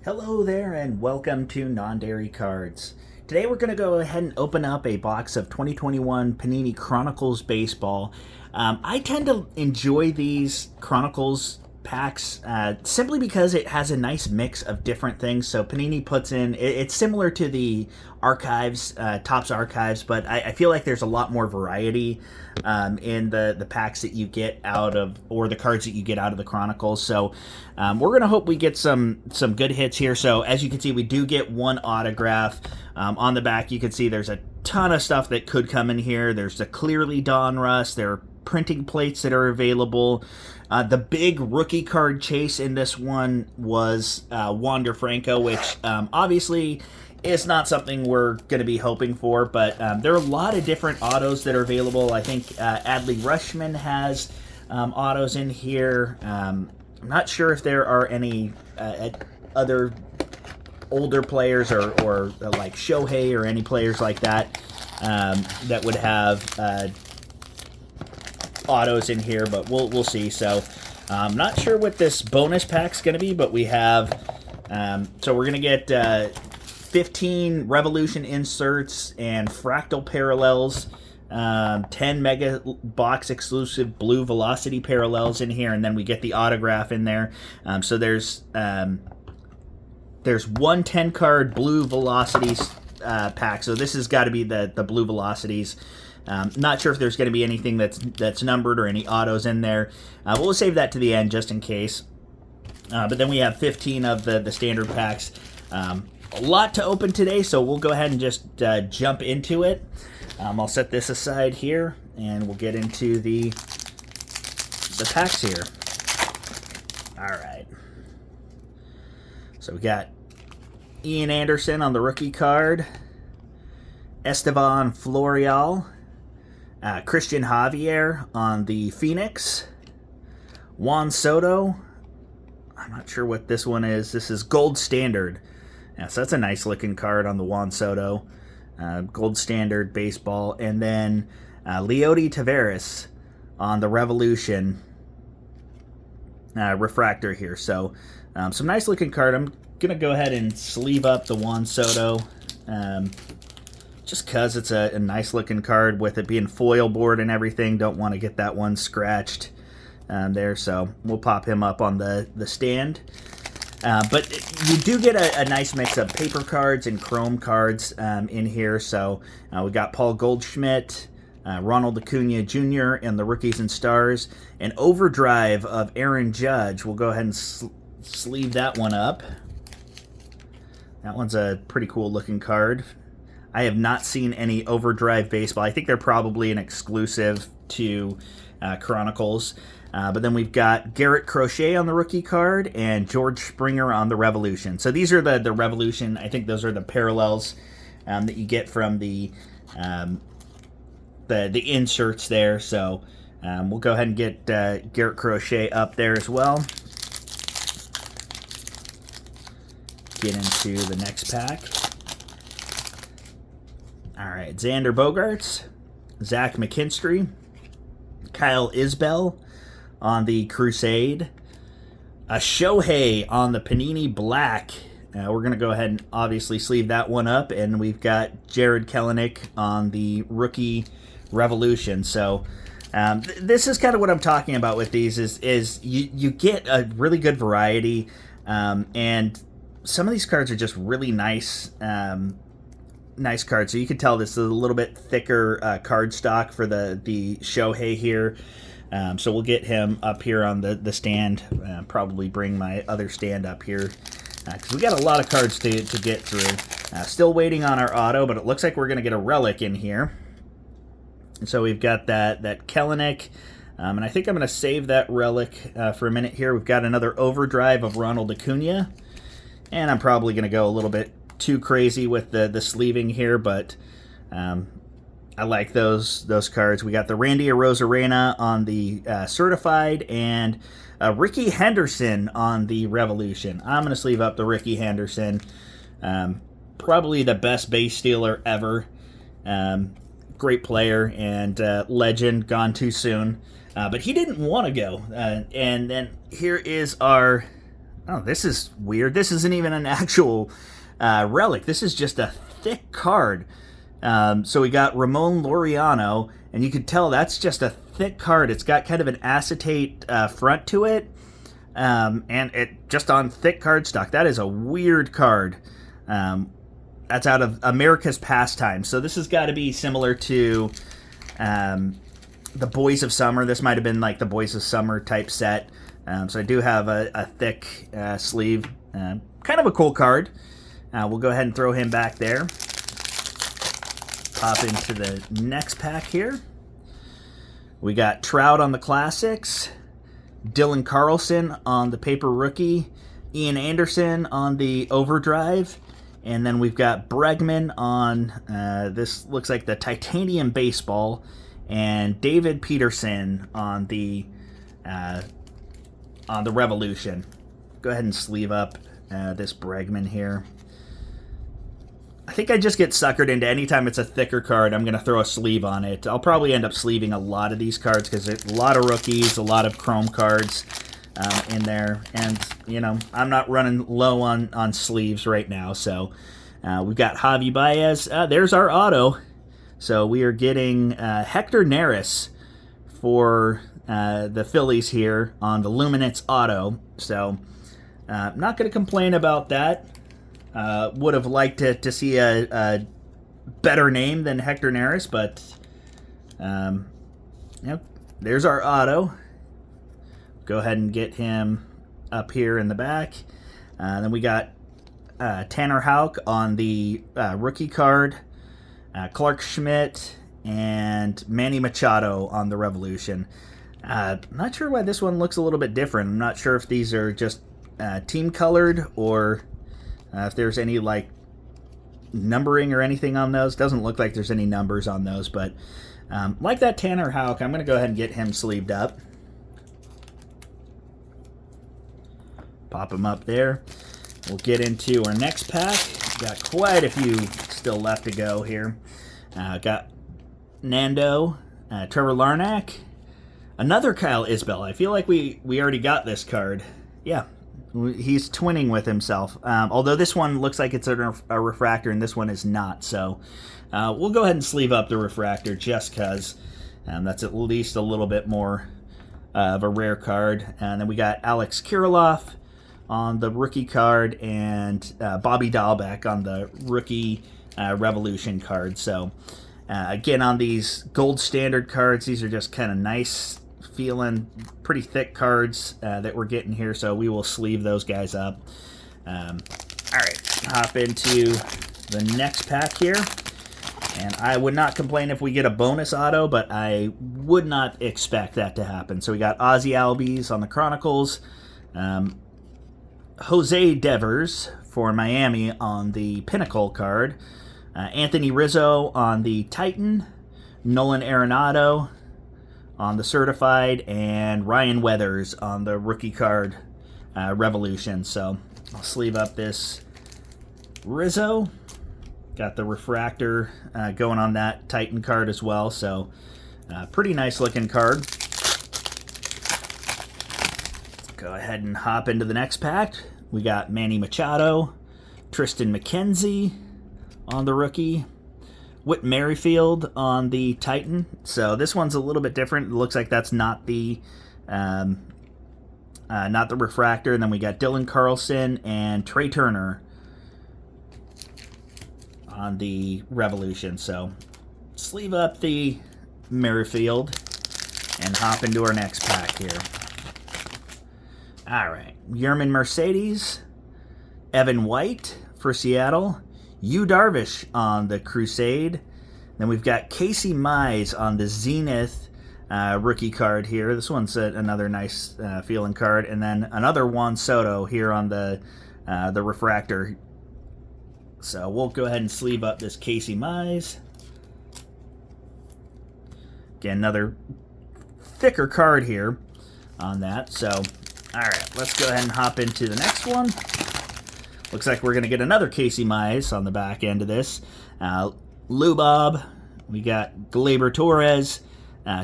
Hello there and welcome to Non-Dairy Cards. Today we're going to go ahead and open up a box of 2021 Panini Chronicles Baseball. I tend to enjoy these Chronicles packs simply because it has a nice mix of different things. So Panini puts in, it's similar to the archives, Topps archives, but I feel like there's a lot more variety in the packs that you get out of, or the cards that you get out of the Chronicles. So we're going to hope we get some good hits here. So as you can see, we do get one autograph. On the back, you can see there's a ton of stuff that could come in here. There's the Clearly Donruss. There are printing plates that are available. The big rookie card chase in this one was Wander Franco, which obviously is not something we're going to be hoping for, but there are a lot of different autos that are available. I think Adley Rutschman has autos in here. I'm not sure if there are any other older players or like Shohei or any players like that that would have autos in here, but we'll see. So I'm not sure what this bonus pack's going to be, but we have so we're going to get 15 Revolution inserts and fractal parallels, 10 mega box exclusive blue velocity parallels in here, and then we get the autograph in there. So there's one 10 card blue velocities pack, so this has got to be the blue velocities. Not sure if there's going to be anything that's numbered or any autos in there. We'll save that to the end just in case. But then we have 15 of the standard packs. A lot to open today, so we'll go ahead and just jump into it. I'll set this aside here, and we'll get into the packs here. All right. So we got Ian Anderson on the rookie card, Estevan Florial, Christian Javier on the Phoenix, Juan Soto. I'm not sure what this one is. This is Gold Standard. Yeah, so that's a nice looking card on the Juan Soto. Gold Standard baseball. And then Leody Taveras on the Revolution refractor here. So some nice looking card. I'm going to go ahead and sleeve up the Juan Soto just because it's a nice looking card with it being foil board and everything. Don't want to get that one scratched there. So we'll pop him up on the stand. But you do get a nice mix of paper cards and chrome cards in here. So we got Paul Goldschmidt, Ronald Acuna Jr., and the Rookies and Stars. An overdrive of Aaron Judge. We'll go ahead and sleeve that one up. That one's a pretty cool looking card. I have not seen any overdrive baseball. I think they're probably an exclusive to Chronicles. But then we've got Garrett Crochet on the rookie card and George Springer on the Revolution. So these are the Revolution. I think those are the parallels that you get from the inserts there. So we'll go ahead and get Garrett Crochet up there as well. Get into the next pack. All right, Xander Bogaerts, Zach McKinstry, Kyle Isbell on the Crusade, a Shohei on the Panini Black. We're going to go ahead and obviously sleeve that one up, and we've got Jared Kelenic on the Rookie Revolution. So this is kind of what I'm talking about with these is you get a really good variety, and some of these cards are just really nice. Nice card. So you can tell this is a little bit thicker card stock for the Shohei here. So we'll get him up here on the stand. Probably bring my other stand up here because we got a lot of cards to get through. Still waiting on our auto, but it looks like we're going to get a relic in here. So we've got that Kelenic, and I think I'm going to save that relic for a minute here. We've got another overdrive of Ronald Acuna, and I'm probably going to go a little bit too crazy with the sleeving here, but I like those cards. We got the Randy Arozarena on the Certified and Ricky Henderson on the Revolution. I'm going to sleeve up the Ricky Henderson. Probably the best base stealer ever. Great player and legend, gone too soon. But he didn't want to go. And then here is our Oh, this is weird. This isn't even an actual relic. This is just a thick card. So we got Ramon Laureano, and you could tell that's just a thick card. It's got kind of an acetate front to it, and it just on thick cardstock. That is a weird card. That's out of America's Pastime. So this has got to be similar to the Boys of Summer. This might have been like the Boys of Summer type set. So I do have a thick sleeve. Kind of a cool card. We'll go ahead and throw him back there. Pop into the next pack here. We got Trout on the Classics, Dylan Carlson on the Paper Rookie, Ian Anderson on the Overdrive, and then we've got Bregman on, this looks like the Titanium Baseball, and David Peterson on the Revolution. Go ahead and sleeve up this Bregman here. I think I just get suckered into anytime it's a thicker card, I'm going to throw a sleeve on it. I'll probably end up sleeving a lot of these cards because there's a lot of rookies, a lot of chrome cards in there. And, you know, I'm not running low on sleeves right now. So we've got Javi Baez. There's our auto. So we are getting Hector Neris for the Phillies here on the Luminance auto. So not going to complain about that. Would have liked to see a better name than Hector Neris, but yep, there's our auto. Go ahead and get him up here in the back. Then we got Tanner Houck on the rookie card, Clark Schmidt, and Manny Machado on the Revolution. Not sure why this one looks a little bit different. I'm not sure if these are just team colored or if there's any like numbering or anything on those. Doesn't look like there's any numbers on those, but like that Tanner Houck, I'm going to go ahead and get him sleeved up. Pop him up there. We'll get into our next pack. Got quite a few still left to go here. Got Nando, Trevor Larnach, another Kyle Isbell. I feel like we already got this card. Yeah. He's twinning with himself, although this one looks like it's a refractor and this one is not. So we'll go ahead and sleeve up the refractor just because that's at least a little bit more of a rare card. And then we got Alex Kirilloff on the rookie card and Bobby Dahlbeck on the rookie Revolution card. So again, on these gold standard cards, these are just kind of nice feeling, pretty thick cards that we're getting here, so we will sleeve those guys up. All right, hop into the next pack here, and I would not complain if we get a bonus auto, but I would not expect that to happen. So we got Ozzy Albies on the Chronicles, Jose Devers for Miami on the Pinnacle card, Anthony Rizzo on the Titan, Nolan Arenado on the Certified, and Ryan Weathers on the rookie card Revolution. So I'll sleeve up this Rizzo. Got the refractor going on that Titan card as well. So pretty nice looking card. Go ahead and hop into the next pack. We got Manny Machado, Tristan McKenzie on the rookie, Whit Merrifield on the Titan. So this one's a little bit different. It looks like that's not the refractor. And then we got Dylan Carlson and Trey Turner on the Revolution. So sleeve up the Merrifield and hop into our next pack here. All right, Yerman Mercedes, Evan White for Seattle, Yu Darvish on the Crusade. Then we've got Casey Mize on the Zenith rookie card here. This one's another nice feeling card. And then another Juan Soto here on the refractor. So we'll go ahead and sleeve up this Casey Mize. Again, another thicker card here on that. So, all right, let's go ahead and hop into the next one. Looks like we're going to get another Casey Mize on the back end of this. Lou Bob, we got Gleyber Torres,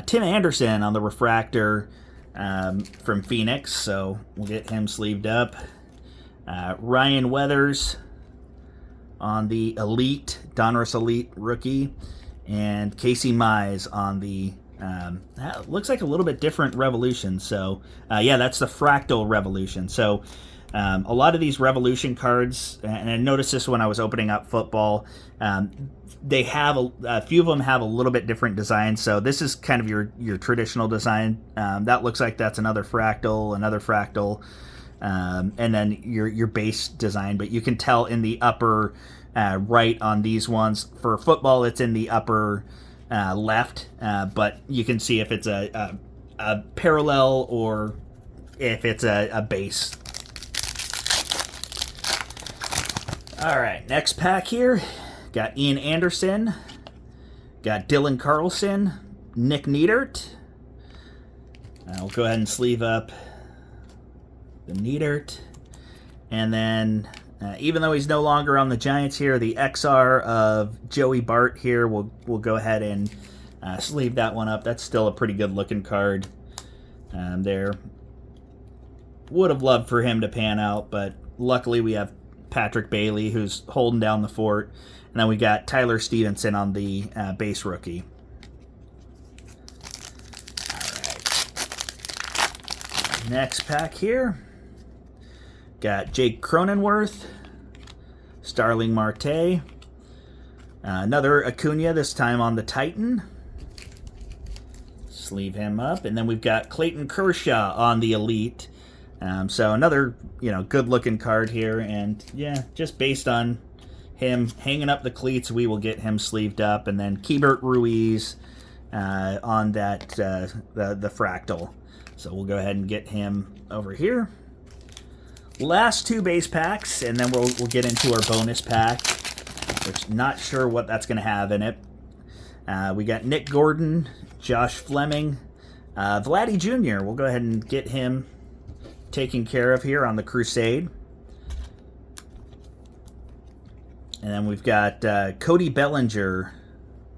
Tim Anderson on the refractor from Phoenix, so we'll get him sleeved up. Ryan Weathers on the Elite, Donruss Elite rookie, and Casey Mize on the that looks like a little bit different Revolution. So yeah, that's the Fractal Revolution. So a lot of these Revolution cards, and I noticed this when I was opening up football, they have a few of them have a little bit different design. So this is kind of your traditional design. That looks like that's another Fractal, and then your base design. But you can tell in the upper right on these ones. For football, it's in the upper left, but you can see if it's a parallel or if it's a base. All right, next pack here. Got Ian Anderson. Got Dylan Carlson. Nick Neidert. We'll go ahead and sleeve up the Neidert. And then, even though he's no longer on the Giants here, the XR of Joey Bart here, we'll go ahead and sleeve that one up. That's still a pretty good looking card there. Would have loved for him to pan out, but luckily we have Patrick Bailey, who's holding down the fort. And then we got Tyler Stevenson on the base rookie. All right. Next pack here. Got Jake Cronenworth, Starling Marte, another Acuna, this time on the Titan. Sleeve him up. And then we've got Clayton Kershaw on the Elite. So another, good-looking card here. And, yeah, just based on him hanging up the cleats, we will get him sleeved up. And then Keibert Ruiz on that the Fractal. So we'll go ahead and get him over here. Last two base packs, and then we'll get into our bonus pack, which not sure what that's going to have in it. We got Nick Gordon, Josh Fleming, Vladdy Jr. We'll go ahead and get him taken care of here on the Crusade. And then we've got Cody Bellinger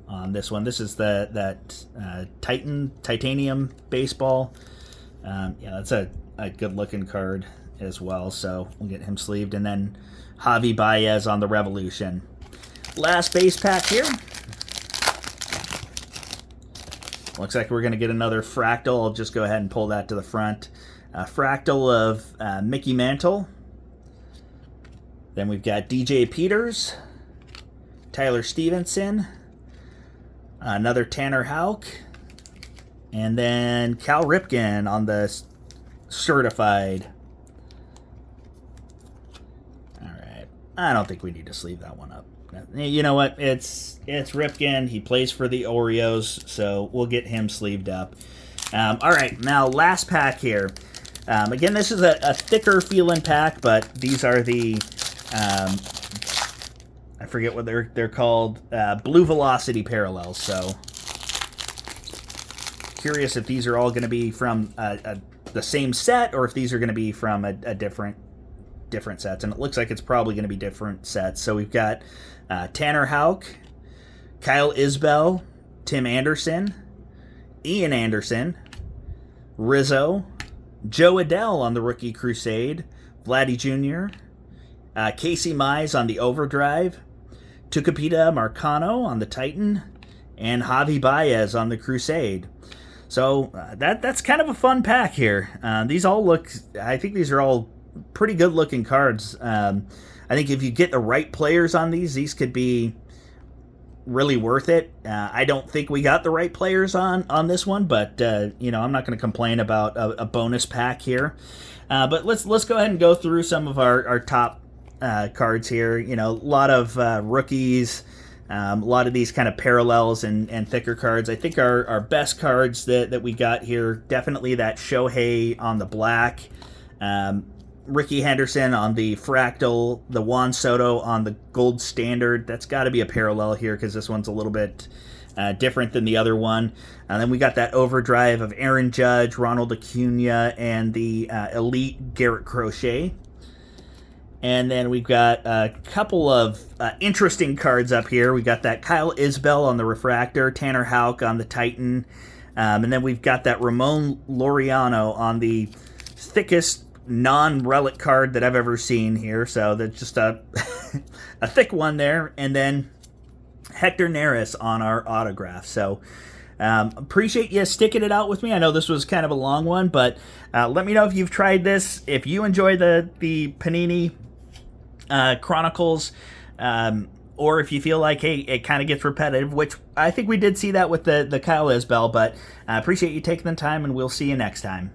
on this one. This is that Titanium baseball. Yeah, that's a good-looking card as well, so we'll get him sleeved. And then Javi Baez on the Revolution. Last base pack here. Looks like we're going to get another Fractal. I'll just go ahead and pull that to the front. Fractal of Mickey Mantle. Then we've got DJ Peters, Tyler Stevenson, another Tanner Houck, and then Cal Ripken on the certified. I don't think we need to sleeve that one up. You know what? It's Ripken. He plays for the Orioles, so we'll get him sleeved up. All right, now last pack here. Again, this is a thicker feeling pack, but these are the I forget what they're called. Blue Velocity parallels. So curious if these are all going to be from the same set or if these are going to be from a different sets, and it looks like it's probably going to be different sets. So we've got Tanner Houck, Kyle Isbell, Tim Anderson, Ian Anderson, Rizzo, Joe Adell on the Rookie Crusade, Vladdy Jr., Casey Mize on the Overdrive, Tucupita Marcano on the Titan, and Javi Baez on the Crusade. So that's kind of a fun pack here. These all look, I think these are all pretty good looking cards. I think if you get the right players on these could be really worth it. I don't think we got the right players on this one, but I'm not going to complain about a bonus pack here. But let's go ahead and go through some of our top cards here. A lot of rookies, a lot of these kind of parallels and thicker cards. I think our best cards that we got here, definitely that Shohei on the black, Ricky Henderson on the Fractal, the Juan Soto on the Gold Standard. That's got to be a parallel here because this one's a little bit different than the other one. And then we got that Overdrive of Aaron Judge, Ronald Acuna, and the Elite Garrett Crochet. And then we've got a couple of interesting cards up here. We got that Kyle Isbell on the Refractor, Tanner Houck on the Titan, and then we've got that Ramon Laureano on the thickest non-relic card that I've ever seen here. So that's just a a thick one there. And then Hector Neris on our autograph. So appreciate you sticking it out with me. I know this was kind of a long one, but let me know if you've tried this. If you enjoy the Panini Chronicles, or if you feel like, hey, it kind of gets repetitive, which I think we did see that with the Kyle Isbell, but I appreciate you taking the time, and we'll see you next time.